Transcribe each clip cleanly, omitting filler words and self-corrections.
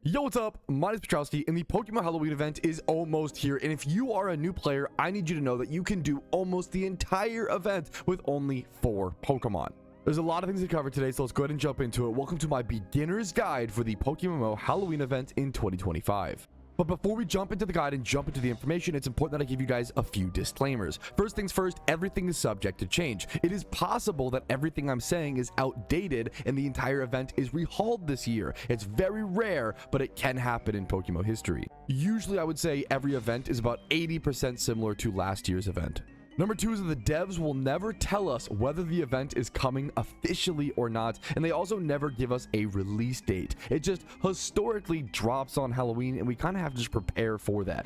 Yo, what's up? My name is Patrouski, and the Pokemon Halloween event is almost here. And if you are a new player, I need you to know that you can do almost the entire event with only 4 Pokemon. There's a lot of things to cover today, so let's go ahead and jump into it. Welcome to my beginner's guide for the PokeMMO Halloween event in 2025. But before we jump into the guide and jump into the information, it's important that I give you guys a few disclaimers. First things first, everything is subject to change. It is possible that everything I'm saying is outdated and the entire event is rehauled this year. It's very rare, but it can happen in Pokemon history. Usually I would say every event is about 80% similar to last year's event. Number 2 is that the devs will never tell us whether the event is coming officially or not, and they also never give us a release date. It just historically drops on Halloween, and we kind of have to just prepare for that.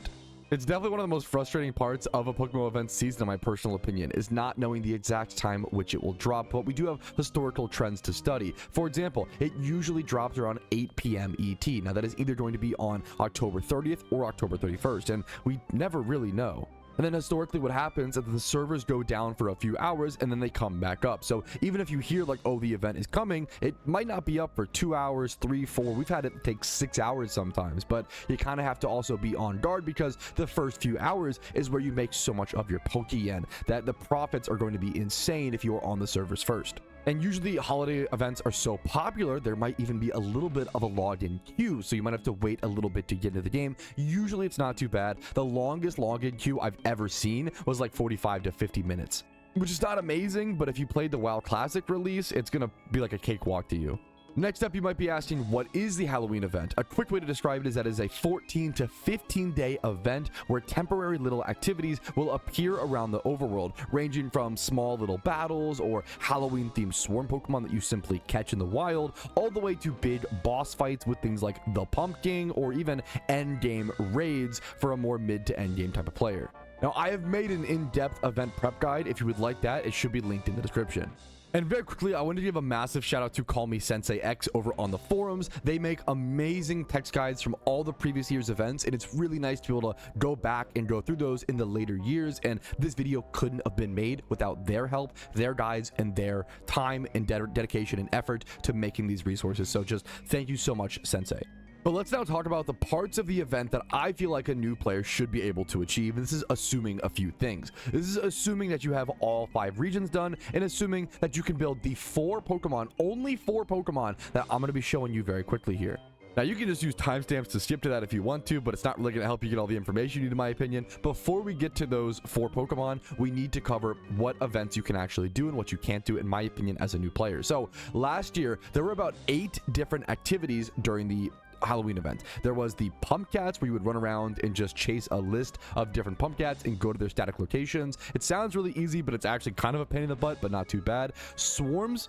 It's definitely one of the most frustrating parts of a Pokemon event season, in my personal opinion, is not knowing the exact time which it will drop, but we do have historical trends to study. For example, it usually drops around 8 p.m. ET. Now, that is either going to be on October 30th or October 31st, and we never really know. And then historically what happens is that the servers go down for a few hours and then they come back up. So even if you hear like, oh, the event is coming, it might not be up for 2 hours, 3, 4. We've had it take 6 hours sometimes, but you kind of have to also be on guard because the first few hours is where you make so much of your Pokeyen that the profits are going to be insane if you are on the servers first. And usually holiday events are so popular, there might even be a little bit of a login queue, so you might have to wait a little bit to get into the game. Usually it's not too bad. The longest login queue I've ever seen was like 45 to 50 minutes, which is not amazing, but if you played the WoW Classic release, it's gonna be like a cakewalk to you. Next up, you might be asking, what is the Halloween event? A quick way to describe it is that it is a 14 to 15 day event where temporary little activities will appear around the overworld, ranging from small little battles or Halloween themed swarm Pokemon that you simply catch in the wild, all the way to big boss fights with things like the pumpking or even end game raids for a more mid to end game type of player. Now, I have made an in-depth event prep guide. If you would like that, it should be linked in the description. And very quickly, I want to give a massive shout out to Call Me Sensei X over on the forums. They make amazing text guides from all the previous year's events, and it's really nice to be able to go back and go through those in the later years. And this video couldn't have been made without their help, their guides, and their time and dedication and effort to making these resources. So just thank you so much, Sensei. But let's now talk about the parts of the event that I feel like a new player should be able to achieve. This is assuming a few things. This is assuming that you have all 5 regions done and assuming that you can build the 4 Pokemon, only 4 Pokemon that I'm going to be showing you very quickly here. Now, you can just use timestamps to skip to that if you want to, but it's not really going to help you get all the information you need, in my opinion. Before we get to those 4 Pokemon, we need to cover what events you can actually do and what you can't do, in my opinion, as a new player. So last year, there were about 8 different activities during the Halloween event. There was the Pumpcats, where you would run around and just chase a list of different Pumpcats and go to their static locations. It sounds really easy, but it's actually kind of a pain in the butt, but not too bad. Swarms,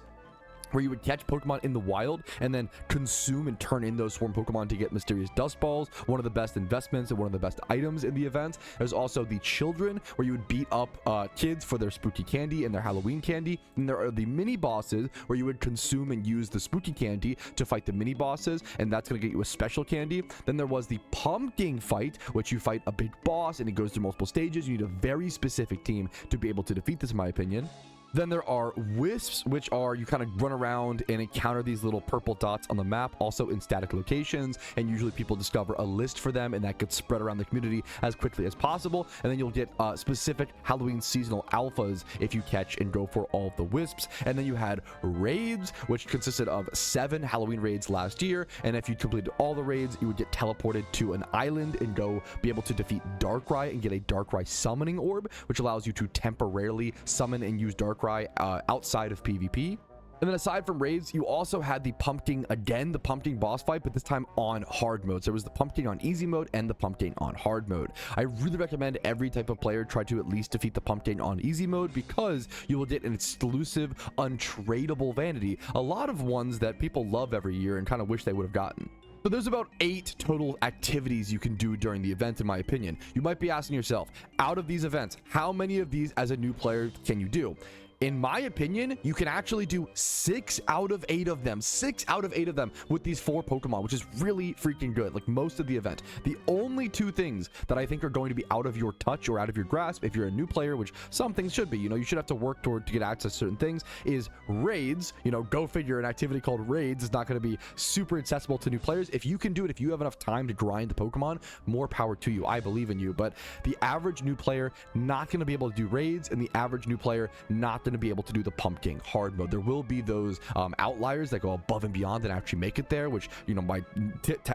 where you would catch Pokemon in the wild and then consume and turn in those swarm Pokemon to get mysterious dust balls. One of the best investments and one of the best items in the event. There's also the children, where you would beat up kids for their spooky candy and their Halloween candy. And there are the mini bosses, where you would consume and use the spooky candy to fight the mini bosses, and that's going to get you a special candy. Then there was the pumpkin fight, which you fight a big boss and it goes through multiple stages. You need a very specific team to be able to defeat this, in my opinion. Then there are wisps, which are you kind of run around and encounter these little purple dots on the map, also in static locations, and usually people discover a list for them, and that gets spread around the community as quickly as possible. And then you'll get specific Halloween seasonal alphas if you catch and go for all of the wisps. And then you had raids, which consisted of 7 Halloween raids last year, and if you completed all the raids, you would get teleported to an island and go be able to defeat Darkrai and get a Darkrai summoning orb, which allows you to temporarily summon and use Darkrai outside of PvP. And then aside from raids, you also had the pumpkin again, the pumpkin boss fight, but this time on hard mode. So there was the pumpkin on easy mode and the pumpkin on hard mode. I really recommend every type of player try to at least defeat the pumpkin on easy mode, because you will get an exclusive untradeable vanity, a lot of ones that people love every year and kind of wish they would have gotten. So there's about 8 total activities you can do during the event, in my opinion. You might be asking yourself, out of these events, how many of these as a new player can you do? In my opinion, you can actually do 6 out of 8 of them. 6 out of 8 of them with these 4 Pokemon, which is really freaking good. Like most of the event. The only 2 things that I think are going to be out of your touch or out of your grasp if you're a new player, which some things should be, you know, you should have to work toward to get access to certain things, is raids. You know, go figure, an activity called raids is not going to be super accessible to new players. If you can do it, if you have enough time to grind the Pokemon, more power to you. I believe in you. But the average new player not going to be able to do raids, and the average new player not going to be able to do the pumpking hard mode. There will be those outliers that go above and beyond and actually make it there, which, you know, my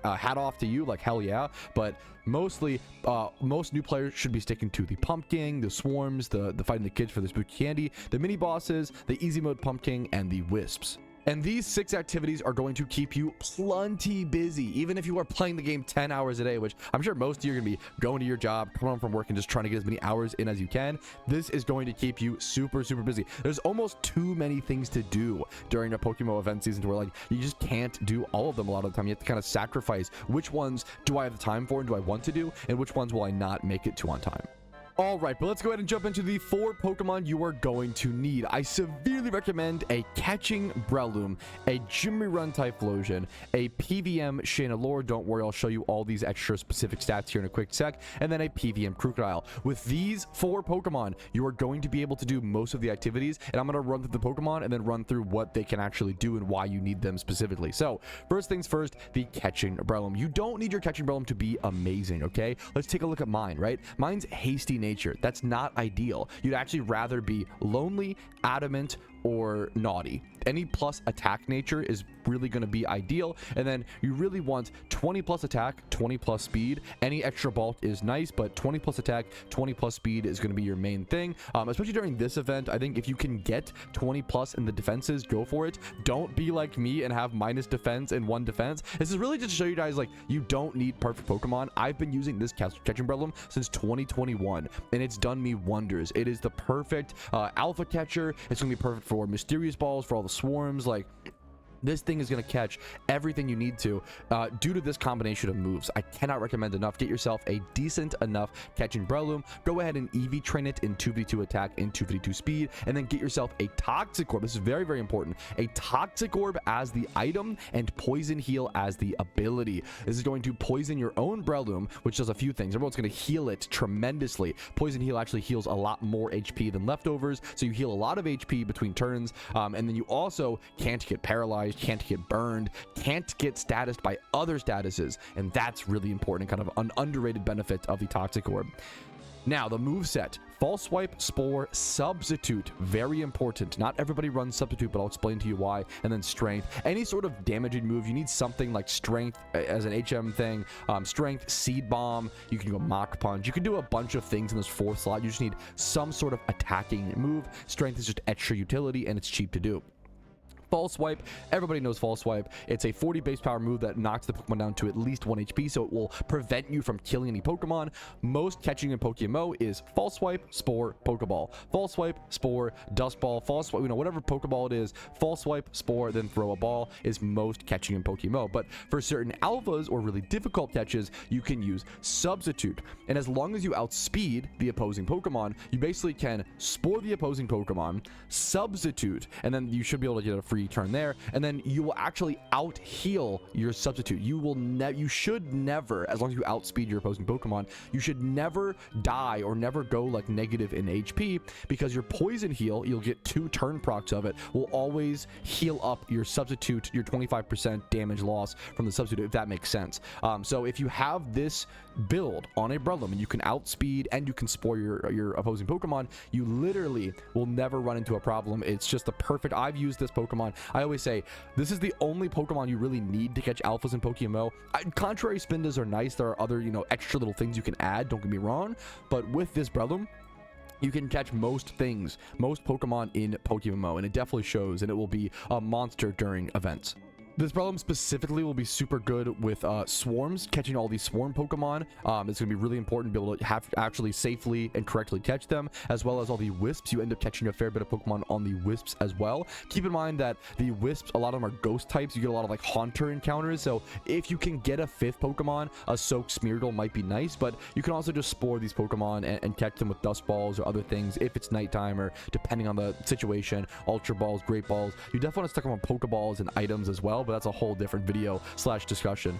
hat off to you, like hell yeah. But mostly most new players should be sticking to the pumpking, the swarms, the fighting the kids for the spooky candy, the mini bosses, the easy mode pumpking, and the wisps. And these 6 activities are going to keep you plenty busy, even if you are playing the game 10 hours a day, which I'm sure most of you are going to be going to your job, coming home from work, and just trying to get as many hours in as you can. This is going to keep you super, super busy. There's almost too many things to do during a PokeMMO event season to where, like, you just can't do all of them a lot of the time. You have to kind of sacrifice which ones do I have the time for and do I want to do, and which ones will I not make it to on time. All right, but let's go ahead and jump into the 4 Pokemon you are going to need. I severely recommend a Catching Breloom, a Jimmy Run Typhlosion, a PVM Chandelure. Don't worry, I'll show you all these extra specific stats here in a quick sec, and then a PVM Krookodile. With these 4 Pokemon, you are going to be able to do most of the activities, and I'm going to run through the Pokemon and then run through what they can actually do and why you need them specifically. So, first things first, the Catching Breloom. You don't need your Catching Breloom to be amazing, okay? Let's take a look at mine, right? Mine's hasty nature. That's not ideal. You'd actually rather be lonely, adamant, or naughty. Any plus attack nature is really going to be ideal, and then you really want 20 plus attack, 20 plus speed. Any extra bulk is nice, but 20 plus attack, 20 plus speed is going to be your main thing, especially during this event. I think if you can get 20 plus in the defenses, go for it. Don't be like me and have minus defense and 1 defense. This is really just to show you guys, like, you don't need perfect Pokemon. I've been using this Catching Breloom since 2021, and it's done me wonders. It is the perfect alpha catcher. It's going to be perfect for mysterious balls, for all the swarms. Like, this thing is going to catch everything you need to due to this combination of moves. I cannot recommend enough. Get yourself a decent enough Catching Breloom. Go ahead and EV train it in 2v2 attack and 2v2 speed, and then get yourself a Toxic Orb. This is very, very important. A Toxic Orb as the item and Poison Heal as the ability. This is going to poison your own Breloom, which does a few things. Everyone's going to heal it tremendously. Poison Heal actually heals a lot more HP than leftovers, so you heal a lot of HP between turns, and then you also can't get paralyzed, can't get burned, can't get statused by other statuses, and that's really important, kind of an underrated benefit of the Toxic Orb. Now, the moveset: False Swipe, Spore, Substitute. Very important. Not everybody runs Substitute, but I'll explain to you why. And then Strength. Any sort of damaging move, you need something like Strength as an HM thing. Strength, Seed Bomb. You can go Mach Punch. You can do a bunch of things in this 4th slot. You just need some sort of attacking move. Strength is just extra utility, and it's cheap to do. False Swipe, everybody knows False Swipe. It's a 40 base power move that knocks the Pokemon down to at least 1 HP, so it will prevent you from killing any Pokemon. Most catching in PokeMMO is False Swipe, Spore, Pokeball. False Swipe, Spore, Dust Ball, False Swipe, you know, whatever Pokeball it is, False Swipe, Spore, then throw a ball is most catching in PokeMMO. But for certain alphas or really difficult catches, you can use Substitute. And as long as you outspeed the opposing Pokemon, you basically can Spore the opposing Pokemon, Substitute, and then you should be able to get a free turn there, and then you will actually out heal your Substitute. You should never, as long as you outspeed your opposing Pokemon, you should never die or never go like negative in HP, because your Poison Heal, you'll get 2 turn procs of it, will always heal up your Substitute, your 25% damage loss from the Substitute, if that makes sense. So if you have this build on a Breloom and you can outspeed and you can Spore your opposing Pokemon, you literally will never run into a problem. It's just the perfect. I've used this Pokemon. I always say this is the only Pokemon you really need to catch alphas in PokeMMO. Contrary Spindas are nice. There are other, you know, extra little things you can add, don't get me wrong, but with this Breloom, you can catch most things, most Pokemon in PokeMMO, and it definitely shows, and it will be a monster during events. This Breloom specifically will be super good with swarms, catching all these swarm Pokemon. It's going to be really important to be able to have actually safely and correctly catch them, as well as all the wisps. You end up catching a fair bit of Pokemon on the wisps as well. Keep in mind that the wisps, a lot of them are ghost types. You get a lot of like Haunter encounters. So if you can get a 5th Pokemon, a Soak Smeargle might be nice, but you can also just spore these Pokemon and catch them with Dust Balls or other things if it's nighttime, or depending on the situation, Ultra Balls, Great Balls. You definitely want to stuck them on Pokeballs and items as well, but that's a whole different video / discussion.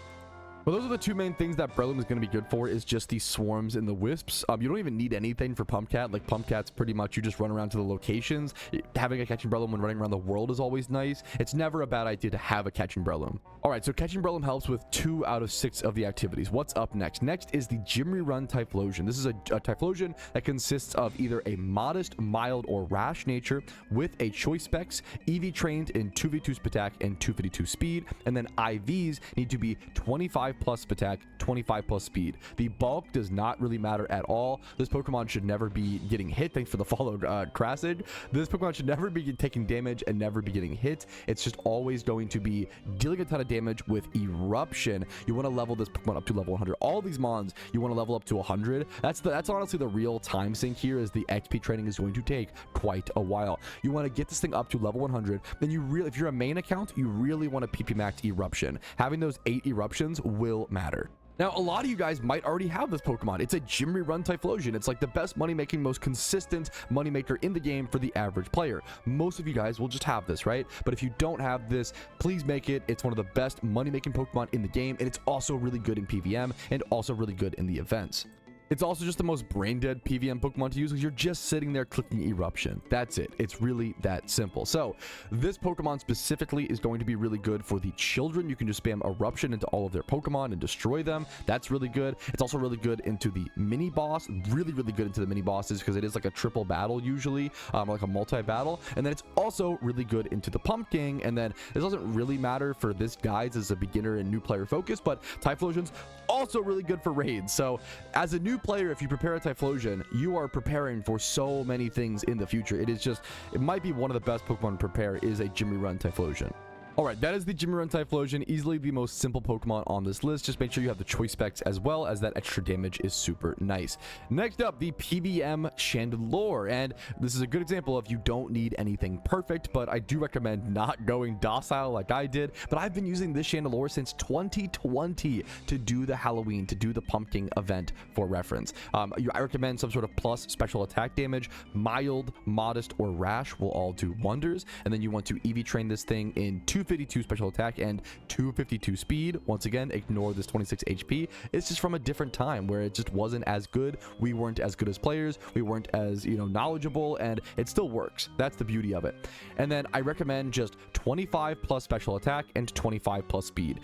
But those are the 2 main things that Breloom is going to be good for, is just the swarms and the wisps. You don't even need anything for Pumpcat. Like, Pumpcat's pretty much you just run around to the locations. Having a catching Breloom when running around the world is always nice. It's never a bad idea to have a catching Breloom. All right, so catching Breloom helps with 2 out of 6 of the activities. What's up next? Next is the Gym Rerun Typhlosion. This is a Typhlosion that consists of either a modest, mild, or rash nature with a choice specs, EV trained in 2v2 attack and 252 speed, and then IVs need to be 25 plus attack, 25 plus speed. The bulk does not really matter at all. This Pokemon should never be getting hit. Thanks for the follow, Krasig. This Pokemon should never be taking damage and never be getting hit. It's just always going to be dealing a ton of damage with Eruption. You want to level this Pokemon up to level 100. All these mons you want to level up to 100. That's honestly the real time sink here, is the XP training is going to take quite a while. You want to get this thing up to level 100. Then you really, if you're a main account, you really want to PP max Eruption. Having those 8 eruptions will matter. Now, a lot of you guys might already have this Pokemon. It's a Gym Rerun Typhlosion. It's like the best money-making, most consistent moneymaker in the game for the average player. Most of you guys will just have this, right? But if you don't have this, please make it. It's one of the best money-making Pokemon in the game, and it's also really good in PVM and also really good in the events. It's also just the most brain-dead PVM Pokemon to use, because you're just sitting there clicking Eruption. That's it. It's really that simple. So this Pokemon specifically is going to be really good for the children. You can just spam Eruption into all of their Pokemon and destroy them. That's really good. It's also really good into the mini boss. Really, really good into the mini bosses, because it is like a triple battle usually, like a multi-battle. And then it's also really good into the pumpkin. And then this doesn't really matter for this guides as a beginner and new player focus, but Typhlosion's also really good for raids. So as a new player, if you prepare a Typhlosion, you are preparing for so many things in the future. It might be one of the best Pokemon to prepare is a Gym Rerun Typhlosion. All right, that is the Gym Rerun Typhlosion, easily the most simple Pokemon on this list. Just make sure you have the choice specs, as well as that extra damage is super nice. Next up, the PvM Chandelure, and this is a good example of you don't need anything perfect, but I do recommend not going docile like I did. But I've been using this Chandelure since 2020 to do the Halloween, to do the pumpkin event for reference. I recommend some sort of plus special attack damage. Mild, modest, or rash will all do wonders. And then you want to EV train this thing in 252 special attack and 252 speed. Once again, ignore this 26 HP. It's just from a different time where it just wasn't as good. We weren't as good as players. We weren't as, knowledgeable, and it still works. That's the beauty of it. And then I recommend just 25 plus special attack and 25 plus speed.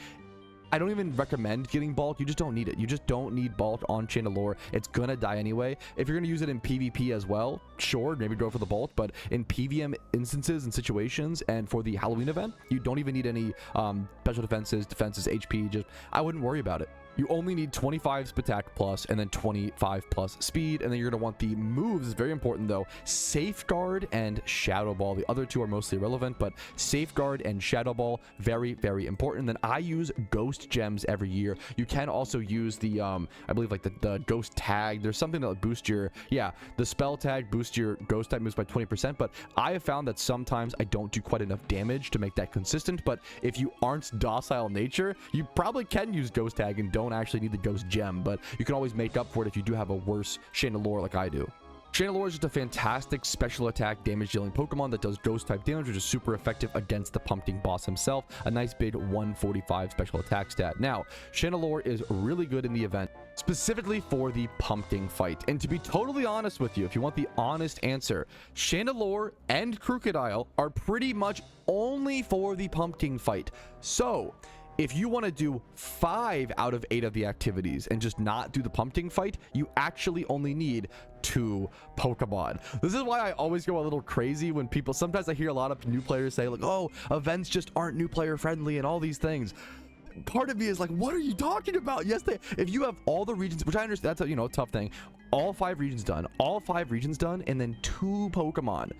I don't even recommend getting bulk. You just don't need it. You just don't need bulk on Chandelure. It's gonna die anyway. If you're gonna use it in PvP as well, sure, maybe go for the bulk, but in PVM instances and situations and for the Halloween event, you don't even need any special defenses, HP. I wouldn't worry about it. You only need 25 attack plus and then 25 plus speed, and then you're going to want the moves. It's very important though. Safeguard and Shadow Ball. The other two are mostly irrelevant, but Safeguard and Shadow Ball, very, very important. Then I use Ghost Gems every year. You can also use the, I believe like the Ghost Tag. There's something that will boost your, the spell tag boosts your Ghost type moves by 20%, but I have found that sometimes I don't do quite enough damage to make that consistent. But if you aren't docile nature, you probably can use Ghost Tag and don't actually need the Ghost Gem, but you can always make up for it if you do have a worse Chandelure like I do. Chandelure is just a fantastic special attack damage dealing Pokemon that does ghost type damage, which is super effective against the pumpkin boss himself. A nice big 145 special attack stat. Now, Chandelure is really good in the event, specifically for the pumpkin fight. And to be totally honest with you, if you want the honest answer, Chandelure and Krookodile are pretty much only for the pumpkin fight. So if you want to do 5 out of 8 of the activities and just not do the pumpkin fight, you actually only need 2 Pokemon. This is why I always go a little crazy when people, sometimes I hear a lot of new players say like, oh, events just aren't new player friendly and all these things. Part of me is like, what are you talking about? Yes, if you have all the regions, which I understand, that's a tough thing. All 5 regions done, and then 2 Pokemon.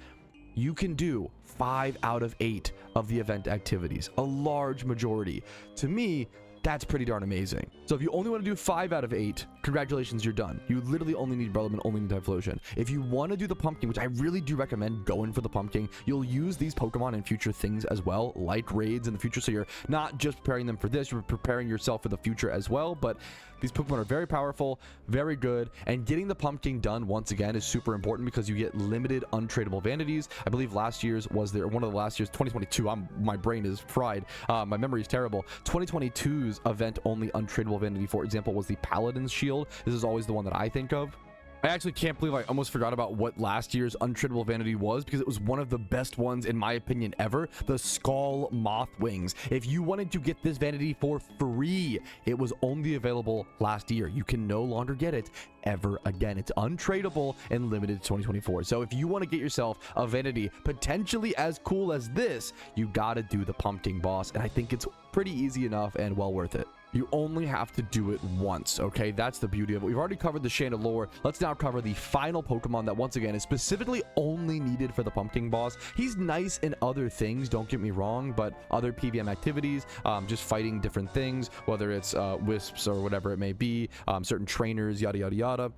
you can do 5 out of 8 of the event activities, a large majority. To me, that's pretty darn amazing. So if you only want to do 5 out of 8, congratulations, you're done. You literally only need Breloom and only need Typhlosion. If you want to do the pumpkin, which I really do recommend going for the pumpkin, you'll use these Pokemon in future things as well, like raids in the future. So you're not just preparing them for this, you're preparing yourself for the future as well. But these Pokemon are very powerful, very good, and getting the pumpkin done once again is super important because you get limited untradeable vanities. I believe last year's was there, one of the last years, 2022. My brain is fried. My memory is terrible. 2022's event only untradeable vanity, for example, was the Paladin's Shield. This is always the one that I think of. I actually can't believe I almost forgot about what last year's untradeable vanity was, because it was one of the best ones in my opinion ever, the Skull Moth Wings. If you wanted to get this vanity for free, it was only available last year. You can no longer get it ever again. It's untradeable and limited to 2024. So if you want to get yourself a vanity potentially as cool as this, you gotta do the pumpkin boss, and I think it's pretty easy enough and well worth it. You only have to do it once, okay? That's the beauty of it. We've already covered the Chandelure. Let's now cover the final Pokemon that, once again, is specifically only needed for the pumpkin boss. He's nice in other things, don't get me wrong, but other PvM activities, just fighting different things, whether it's wisps or whatever it may be, certain trainers, yada, yada, yada.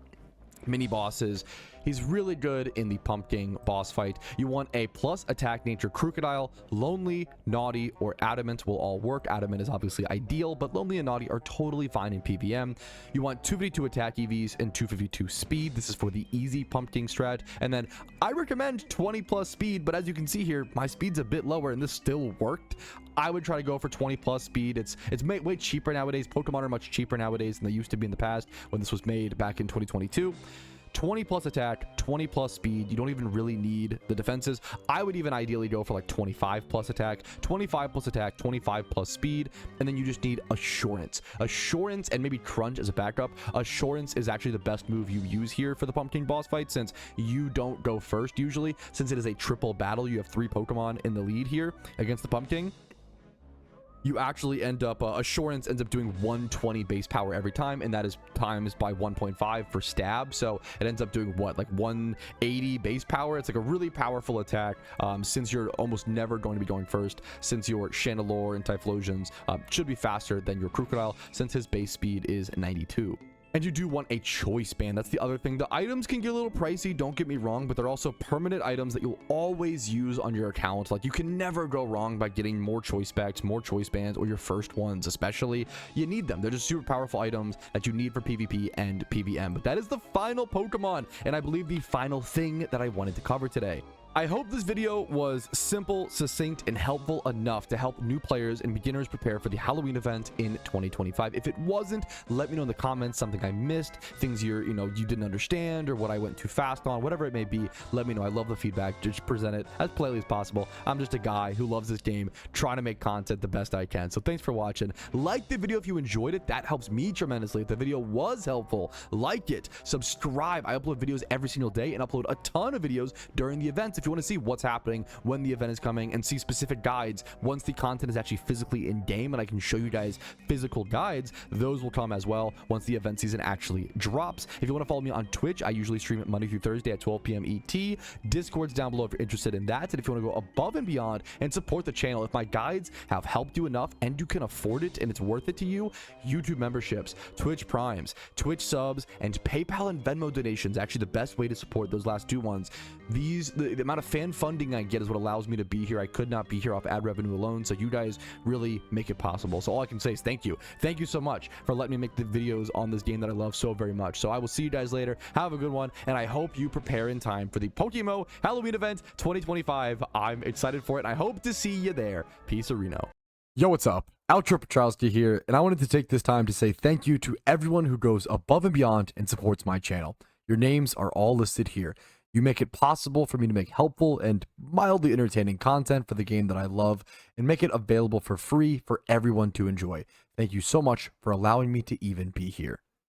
Mini bosses. He's really good in the pumpkin boss fight. You want a plus attack nature Krookodile. Lonely, Naughty, or Adamant will all work. Adamant is obviously ideal, but Lonely and Naughty are totally fine in PvM. You want 252 attack EVs and 252 speed. This is for the easy pumpkin strat. And then I recommend 20 plus speed, but as you can see here, my speed's a bit lower and this still worked. I would try to go for 20 plus speed. It's way cheaper nowadays. Pokemon are much cheaper nowadays than they used to be in the past when this was made back in 2022. 20 plus attack, 20 plus speed. You don't even really need the defenses. I would even ideally go for like 25 plus attack, 25 plus attack, 25 plus speed, and then you just need assurance. Assurance and maybe crunch as a backup. Assurance is actually the best move you use here for the pumpkin boss fight, since you don't go first usually. Since it is a triple battle, you have 3 Pokemon in the lead here against the pumpkin. You actually end up, assurance ends up doing 120 base power every time, and that is times by 1.5 for stab. So it ends up doing what, like 180 base power. It's like a really powerful attack, since you're almost never going to be going first, since your Chandelure and Typhlosions should be faster than your Krookodile, since his base speed is 92. And you do want a choice band. That's the other thing. The items can get a little pricey, don't get me wrong, but they're also permanent items that you'll always use on your account. Like, you can never go wrong by getting more choice packs, more choice bands, or your first ones especially. You need them. They're just super powerful items that you need for PvP and PvM. But that is the final Pokemon, and I believe the final thing that I wanted to cover today. I hope this video was simple, succinct, and helpful enough to help new players and beginners prepare for the Halloween event in 2025. If it wasn't, let me know in the comments something I missed, things you didn't understand, or what I went too fast on, whatever it may be. Let me know. I love the feedback. Just present it as politely as possible. I'm just a guy who loves this game, trying to make content the best I can. So thanks for watching. Like the video if you enjoyed it. That helps me tremendously. If the video was helpful, like it, subscribe. I upload videos every single day and upload a ton of videos during the events. If you want to see what's happening when the event is coming and see specific guides once the content is actually physically in game and I can show you guys physical guides, those will come as well once the event season actually drops. If you want to follow me on Twitch, I usually stream it Monday through Thursday at 12 p.m. ET. Discord's down below if you're interested in that. And if you want to go above and beyond and support the channel, if my guides have helped you enough and you can afford it and it's worth it to you, YouTube memberships, Twitch Primes, Twitch subs, and PayPal and Venmo donations, actually the best way to support those last 2 ones. The amount of fan funding I get is what allows me to be here. I could not be here off ad revenue alone, so you guys really make it possible. So all I can say is thank you. Thank you so much for letting me make the videos on this game that I love so very much. So I will see you guys later. Have a good one, and I hope you prepare in time for the PokeMMO Halloween event 2025. I'm excited for it, and I hope to see you there. Peace, Reno. Yo, what's up? Outro Patrouski here, and I wanted to take this time to say thank you to everyone who goes above and beyond and supports my channel. Your names are all listed here. You make it possible for me to make helpful and mildly entertaining content for the game that I love and make it available for free for everyone to enjoy. Thank you so much for allowing me to even be here.